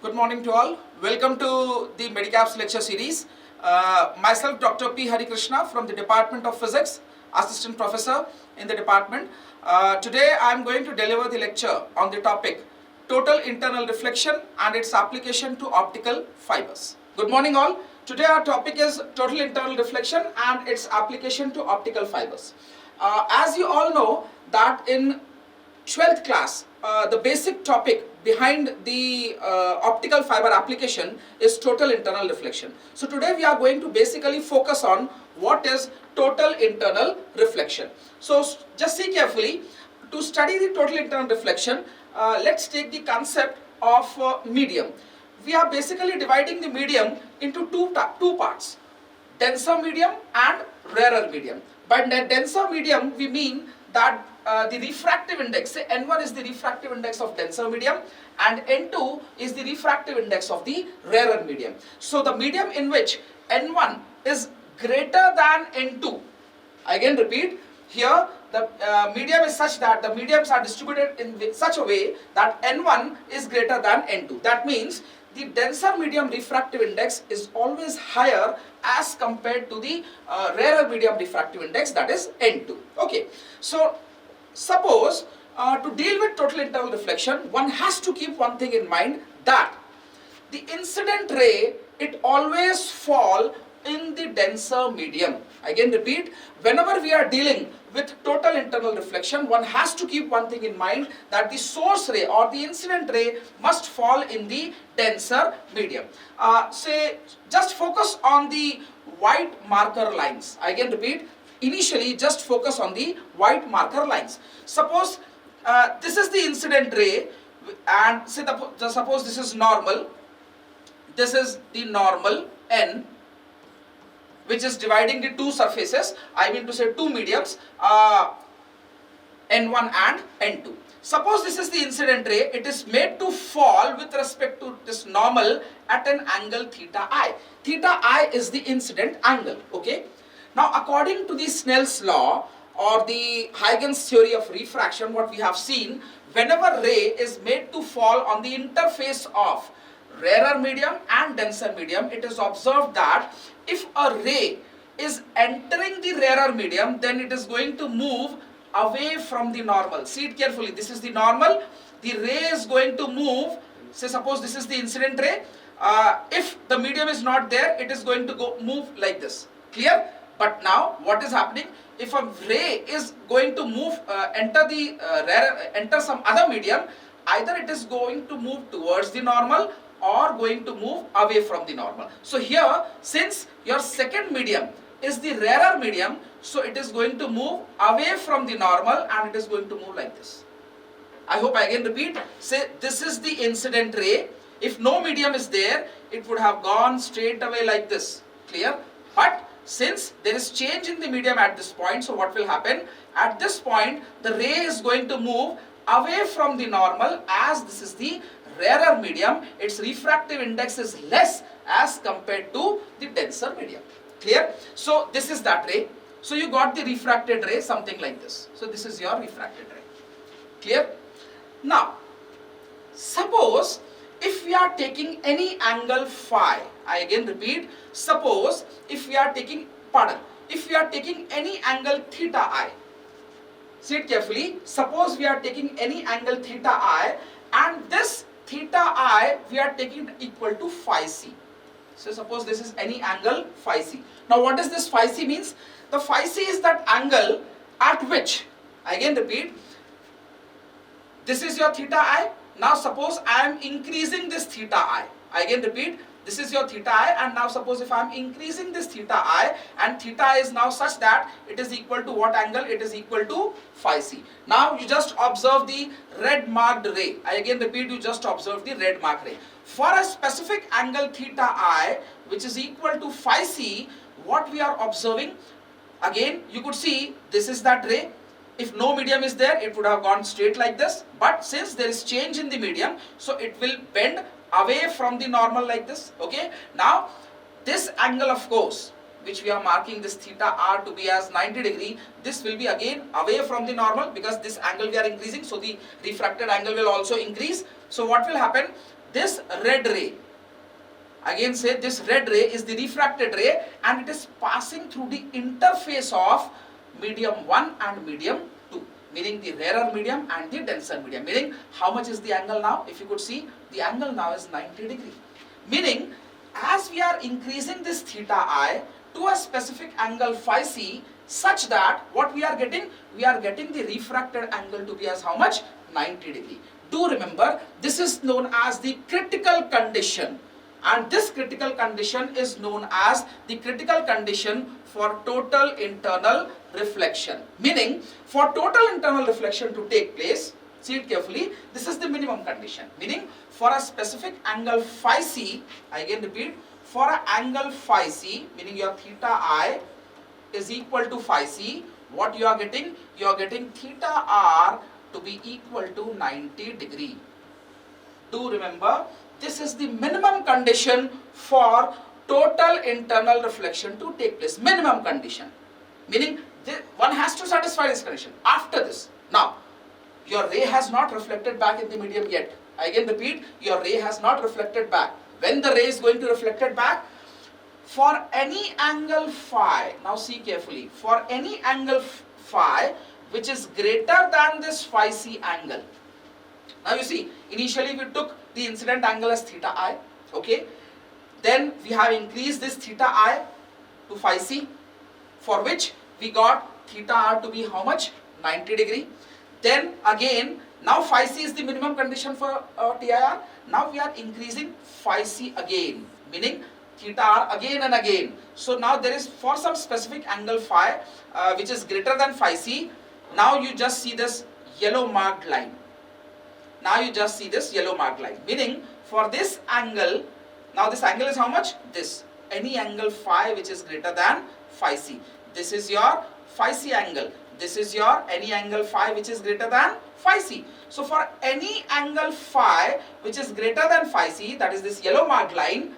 Good morning to all. Welcome to the Medicaps lecture series. Myself, Dr. P. Hari Krishna from the Department of Physics, Assistant Professor in the department. Today I am going to deliver the lecture on the topic Total Internal Reflection and its application to optical fibers. Good morning all. Today our topic is Total Internal Reflection and its application to optical fibers. As you all know that in 12th class, the basic topic behind the optical fiber application is total internal reflection. So today we are going to basically focus on what is total internal reflection. So just see carefully, to study the total internal reflection, let's take the concept of medium. We are basically dividing the medium into two parts, denser medium and rarer medium. By denser medium we mean that the refractive index, say N1 is the refractive index of denser medium and N2 is the refractive index of the rarer medium. So the medium in which N1 is greater than N2, again repeat, here the medium is such that the mediums are distributed in such a way that N1 is greater than N2. That means the denser medium refractive index is always higher as compared to the rarer medium refractive index, that is N2. Okay, so suppose to deal with total internal reflection, one has to keep one thing in mind, that the incident ray, it always fall in the denser medium. Again repeat, whenever we are dealing with total internal reflection, one has to keep one thing in mind, that the source ray or the incident ray must fall in the denser medium. Say just focus on the white marker lines. Again repeat, initially just focus on the white marker lines. Suppose this is the incident ray and say suppose this is normal, this is the normal N, which is dividing the two surfaces, I mean to say two mediums, N1 and N2. Suppose this is the incident ray, it is made to fall with respect to this normal at an angle theta I. Theta I is the incident angle, okay. Now according to the Snell's law or the Huygens theory of refraction, what we have seen, whenever ray is made to fall on the interface of rarer medium and denser medium, it is observed that if a ray is entering the rarer medium, then it is going to move away from the normal. See it carefully, this is the normal, the ray is going to move, say suppose this is the incident ray, if the medium is not there, it is going to move like this, clear? But now what is happening, if a ray is going to move, enter some other medium, either it is going to move towards the normal or going to move away from the normal. So here, since your second medium is the rarer medium, so it is going to move away from the normal and it is going to move like this. I hope I again repeat, say this is the incident ray. If no medium is there, it would have gone straight away like this, clear? But since there is change in the medium at this point, so what will happen? At this point, the ray is going to move away from the normal, as this is the rarer medium, its refractive index is less as compared to the denser medium, clear? So this is that ray. So you got the refracted ray, something like this. So this is your refracted ray, clear? Now suppose if we are taking any angle phi, I again repeat, suppose if we are taking, if we are taking any angle theta I, see it carefully, suppose we are taking any angle theta I and this theta I we are taking equal to phi c. So suppose this is any angle phi c. Now what does this phi c means? The phi c is that angle at which, again repeat, this is your theta I. Now suppose I am increasing this theta I. Again repeat, this is your theta I, and now suppose if I am increasing this theta I and theta I is now such that it is equal to what angle? It is equal to phi c. Now you just observe the red marked ray. I again repeat, you just observe the red marked ray. For a specific angle theta I which is equal to phi c, what we are observing, again you could see this is that ray. If no medium is there, it would have gone straight like this, but since there is change in the medium, so it will bend away from the normal like this, okay. Now this angle, of course, which we are marking this theta r to be as 90 degree, this will be again away from the normal because this angle we are increasing, so the refracted angle will also increase. So what will happen, this red ray, again say this red ray is the refracted ray and it is passing through the interface of medium 1 and medium 2, meaning the rarer medium and the denser medium. Meaning how much is the angle now? If you could see, the angle now is 90 degree. Meaning as we are increasing this theta I to a specific angle phi c, such that what we are getting? We are getting the refracted angle to be as how much? 90 degree. Do remember, this is known as the critical condition, and this critical condition is known as the critical condition for total internal reflection. Meaning for total internal reflection to take place, see it carefully, this is the minimum condition. Meaning for a specific angle phi c, I again repeat, for an angle phi c, meaning your theta I is equal to phi c, what you are getting? You are getting theta r to be equal to 90 degree. Do remember, this is the minimum condition for total internal reflection to take place. Minimum condition. Meaning one has to satisfy this condition. After this, now your ray has not reflected back in the medium yet. I again repeat, your ray has not reflected back. When the ray is going to reflect it back? For any angle phi, now see carefully, for any angle phi which is greater than this phi c angle. Now you see, initially we took the incident angle as theta I, okay. Then we have increased this theta I to phi c, for which we got theta r to be how much? 90 degree. Then again, now phi c is the minimum condition for TIR. Now we are increasing phi c again, meaning theta r again and again. So now there is, for some specific angle phi which is greater than phi c, now you just see this yellow marked line. Now you just see this yellow marked line, meaning for this angle, now this angle is how much? This, any angle phi which is greater than phi c. This is your phi c angle. This is your any angle phi which is greater than phi c. So for any angle phi which is greater than phi c, that is this yellow marked line,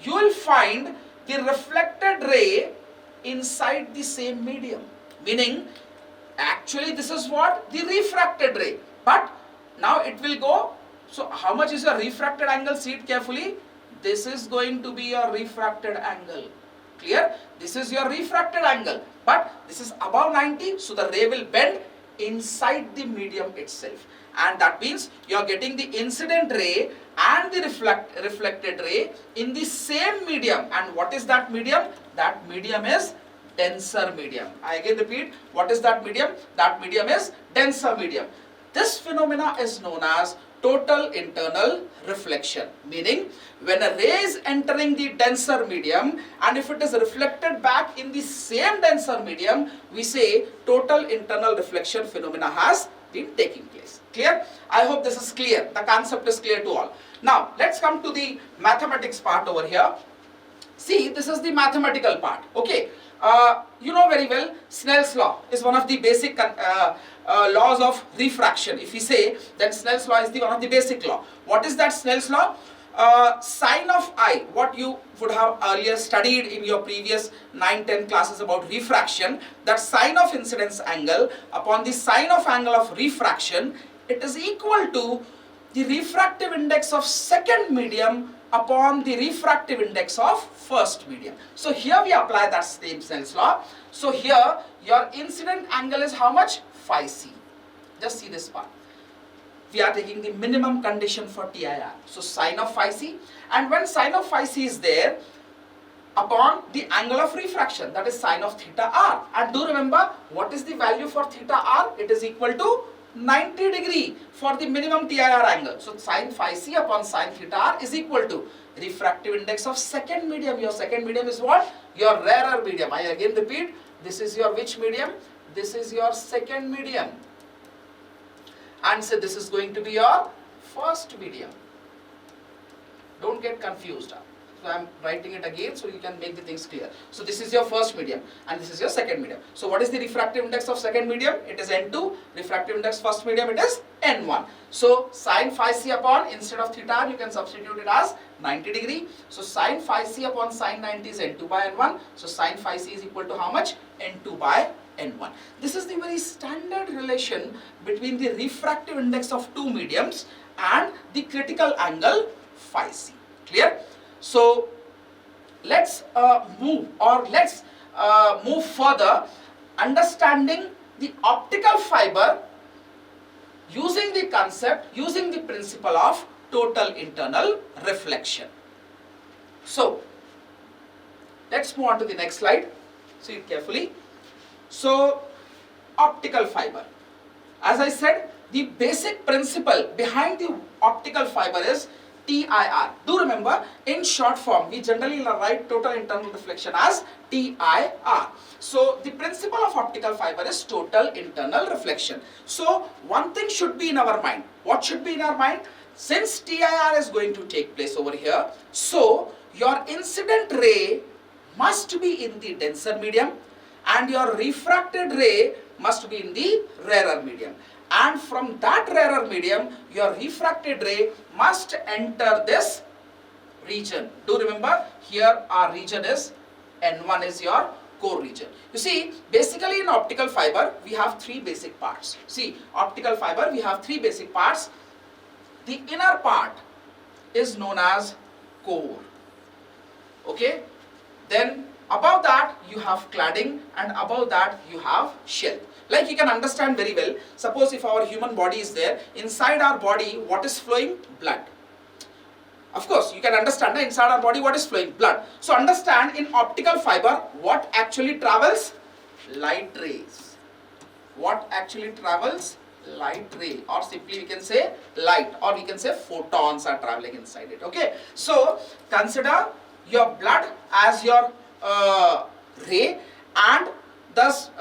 you will find the reflected ray inside the same medium. Meaning actually this is what? The refracted ray. But now it will go, so how much is your refracted angle? See it carefully. This is going to be your refracted angle. Clear? This is your refracted angle. But this is above 90, so the ray will bend inside the medium itself. And that means you are getting the incident ray and the reflected ray in the same medium. And what is that medium? That medium is denser medium. I again repeat, what is that medium? That medium is denser medium. This phenomena is known as total internal reflection, meaning when a ray is entering the denser medium and if it is reflected back in the same denser medium, we say total internal reflection phenomena has been taking place. Clear? I hope this is clear. The concept is clear to all. Now let's come to the mathematics part over here. See, this is the mathematical part. Okay. You know very well, Snell's law is one of the basic laws of refraction. If we say, then Snell's law is one of the basic law. What is that Snell's law? Sine of I, what you would have earlier studied in your previous 9-10 classes about refraction, that sine of incidence angle upon the sine of angle of refraction, it is equal to the refractive index of second medium upon the refractive index of first medium. So here we apply that same Snell's law. So here your incident angle is how much? Phi c. Just see this part. We are taking the minimum condition for TIR. So sine of phi c, and when sine of phi c is there upon the angle of refraction, that is sine of theta r. And do remember, what is the value for theta r? It is equal to 90 degree for the minimum TIR angle. So sine phi c upon sine theta r is equal to refractive index of second medium. Your second medium is what? Your rarer medium. I again repeat, this is your which medium? This is your second medium. And so this is going to be your first medium. Don't get confused. So I am writing it again so you can make the things clear. So this is your first medium and this is your second medium. So what is the refractive index of second medium? It is N2. Refractive index first medium, it is N1. So sine phi c upon, instead of theta, you can substitute it as 90 degree. So sine phi c upon sine 90 is N2 by N1. So sine phi c is equal to how much? N2 by N1. This is the very standard relation between the refractive index of two mediums and the critical angle phi c. Clear? So let's move further, understanding the optical fiber using the concept, using the principle of total internal reflection. So let's move on to the next slide. See it carefully. So optical fiber. As I said, the basic principle behind the optical fiber is TIR. Do remember, in short form, we generally write total internal reflection as TIR. So the principle of optical fiber is total internal reflection. So one thing should be in our mind. What should be in our mind? Since TIR is going to take place over here, so your incident ray must be in the denser medium and your refracted ray must be in the rarer medium. And from that rarer medium, your refracted ray must enter this region. Do remember, here our region is N1 is your core region. You see, basically in optical fiber, we have three basic parts. See, optical fiber, we have three basic parts. The inner part is known as core. Okay? Then above that you have cladding, and above that you have shell. Like you can understand very well, suppose if our human body is there, inside our body what is flowing? Blood. Of course, you can understand inside our body what is flowing? Blood. So understand, in optical fiber what actually travels? Light rays. What actually travels? Light ray, or simply we can say light, or we can say photons are traveling inside it. Okay, so consider your blood as your ray, and thus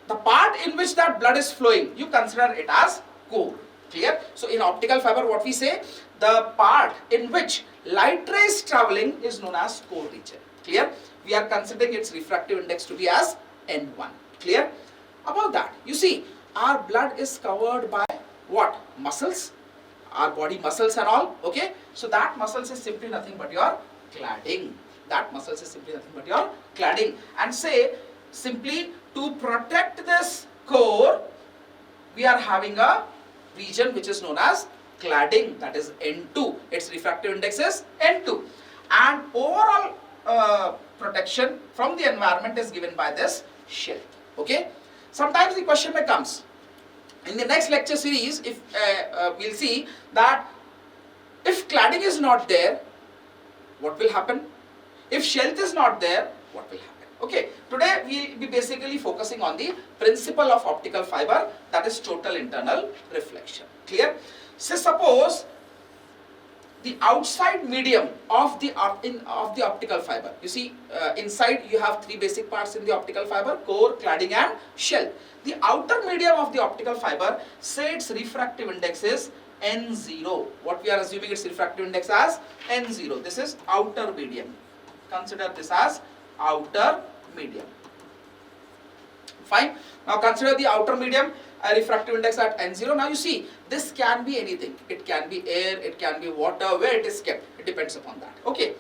the part in which that blood is flowing, you consider it as core. Clear? So in optical fiber what we say, the part in which light ray is traveling is known as core region. Clear? We are considering its refractive index to be as N1. Clear? Above that, you see, our blood is covered by what? Muscles, our body muscles and all. Okay, so that muscles is simply nothing but your cladding. That muscles is simply nothing but your cladding. And say, simply to protect this core, we are having a region which is known as cladding, that is N2. Its refractive index is N2. And overall protection from the environment is given by this shell. Okay. Sometimes the question may comes in the next lecture series, if we'll see that if cladding is not there, what will happen? If sheath is not there, what will happen? Okay, today we'll be basically focusing on the principle of optical fiber, that is total internal reflection. Clear? So suppose the outside medium of the optical fiber. You see, inside you have three basic parts in the optical fiber: core, cladding and shell. The outer medium of the optical fiber, say its refractive index is N0. What we are assuming its refractive index as? N0. This is outer medium. Consider this as outer medium. Fine. Now consider the outer medium, refractive index at N0. Now you see, this can be anything. It can be air, it can be water, where it is kept. It depends upon that. Okay.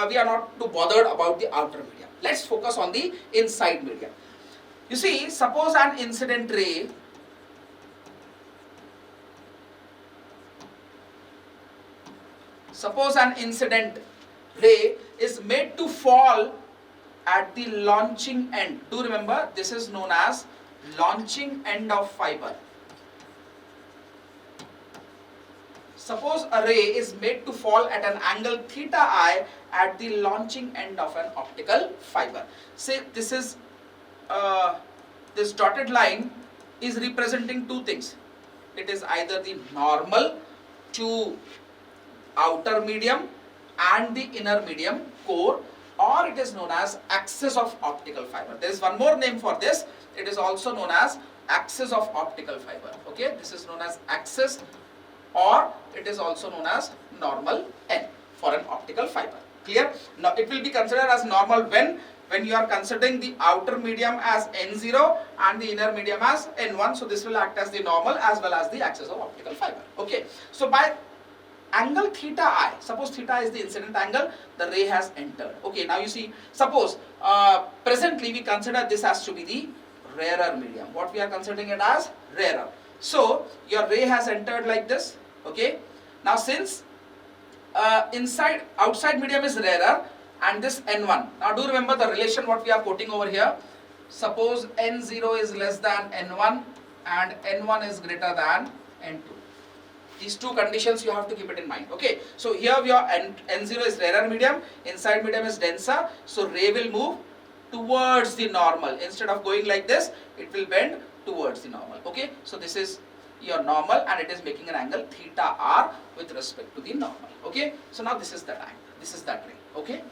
We are not too bothered about the outer medium. Let's focus on the inside medium. You see, suppose an incident ray is made to fall at the launching end. Do remember, this is known as launching end of fiber. Suppose a ray is made to fall at an angle theta I at the launching end of an optical fiber. Say this is this dotted line is representing two things. It is either the normal to outer medium and the inner medium, core, or it is known as axis of optical fiber. There is one more name for this. It is also known as axis of optical fiber. Okay, this is known as axis, or it is also known as normal N for an optical fiber. Clear? Now it will be considered as normal when you are considering the outer medium as N0 and the inner medium as N1. So this will act as the normal as well as the axis of optical fiber. Okay, so by angle theta I, suppose theta is the incident angle, the ray has entered. Okay, now you see, suppose presently we consider this as to be the rarer medium. What we are considering it as? Rarer. So your ray has entered like this. Okay, Now since outside medium is rarer and this N1. Now do remember the relation what we are quoting over here. Suppose N0 is less than N1 and N1 is greater than N2. These two conditions you have to keep it in mind. Okay, so here your N0 is rarer medium, inside medium is denser, so ray will move towards the normal. Instead of going like this, it will bend towards the normal. Okay, so this is your normal and it is making an angle theta r with respect to the normal. Okay, so now this is that angle, this is that ray. Okay,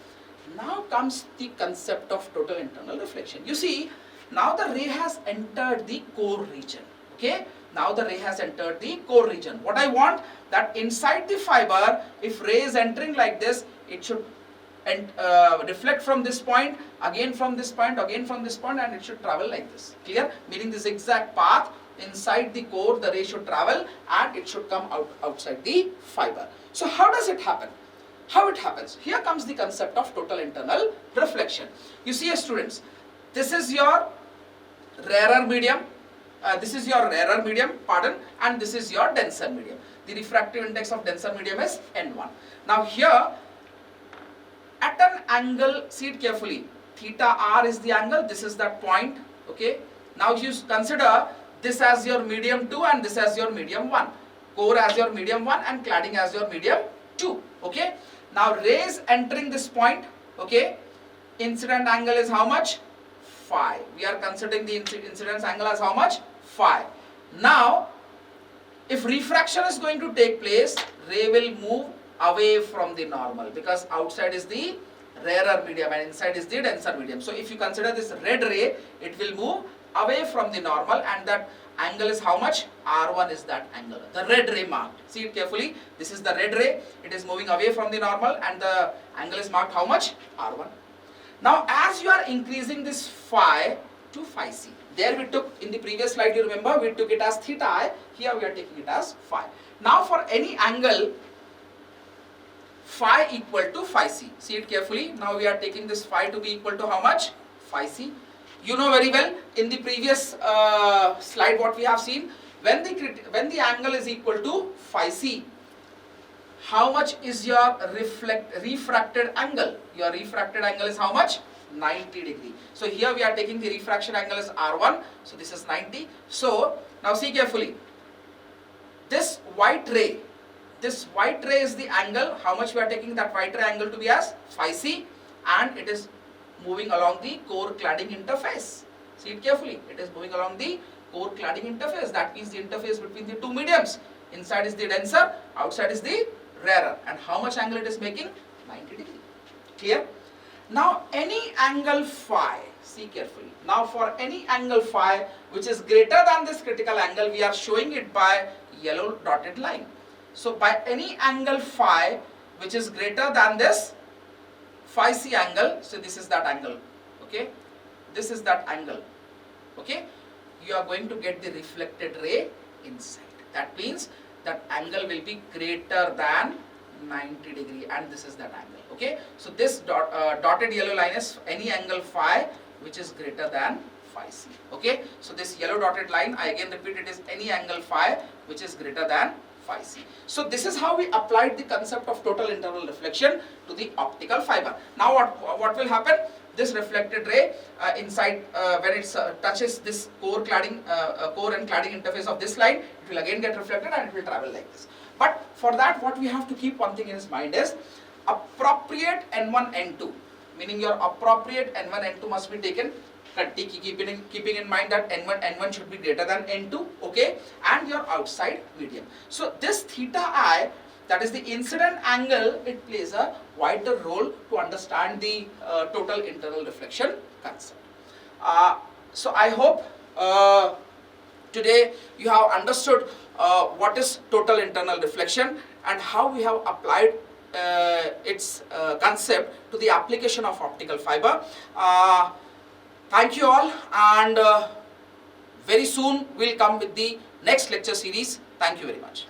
now comes the concept of total internal reflection. You see, now the ray has entered the core region. Okay, now the ray has entered the core region. What I want, that inside the fiber, if ray is entering like this, it should reflect from this point, again from this point, again from this point, and it should travel like this. Clear? Meaning this exact path inside the core the ray should travel and it should come outside the fiber. So how does it happen? How it happens? Here comes the concept of total internal reflection. You see, students, this is your rarer medium, and this is your denser medium. The refractive index of denser medium is N1. Now here, at an angle, see it carefully, theta r is the angle, this is that point. Okay, now you consider this as your medium 2 and this as your medium 1, core as your medium 1 and cladding as your medium 2. Okay, now rays entering this point. Okay, incident angle is how much? Phi. We are considering the incidence angle as how much? Phi. Now if refraction is going to take place, ray will move away from the normal, because outside is the rarer medium and inside is the denser medium. So if you consider this red ray, it will move away from the normal, and that angle is how much? R1 is that angle, the red ray marked. See it carefully, this is the red ray, it is moving away from the normal and the angle is marked how much? R1. Now as you are increasing this phi to phi c, there we took, in the previous slide you remember, we took it as theta I, here we are taking it as phi. Now for any angle phi equal to phi c, see it carefully, now we are taking this phi to be equal to how much? Phi c. You know very well, in the previous slide what we have seen, when the angle is equal to phi c, how much is your refracted angle? Your refracted angle is how much? 90 degree. So here we are taking the refraction angle as R1, so this is 90. So now see carefully, this white ray is the angle, how much we are taking that white ray angle to be as? Phi c, and it is moving along the core cladding interface. See it carefully, it is moving along the core cladding interface. That means the interface between the two mediums. Inside is the denser, outside is the rarer. And how much angle it is making? 90 degree. Clear? Now any angle phi, see carefully. Now for any angle phi which is greater than this critical angle, we are showing it by yellow dotted line. So by any angle phi which is greater than this phi c angle, so this is that angle, okay, this is that angle, okay, you are going to get the reflected ray inside. That means that angle will be greater than 90 degree, and this is that angle. Okay, so this dotted yellow line is any angle phi which is greater than phi c. Okay, so this yellow dotted line, I again repeat, it is any angle phi which is greater than phi c. So this is how we applied the concept of total internal reflection to the optical fiber. Now what will happen? This reflected ray inside when it touches this core and cladding interface of this line, it will again get reflected and it will travel like this. But for that, what we have to keep one thing in his mind is appropriate N1, N2, meaning your appropriate N1, N2 must be taken, keeping in mind that N1 should be greater than N2, okay, and your outside medium. So this theta I, that is the incident angle, it plays a vital role to understand the total internal reflection concept. So I hope today you have understood what is total internal reflection and how we have applied its concept to the application of optical fiber. Thank you all, and very soon we'll come with the next lecture series. Thank you very much.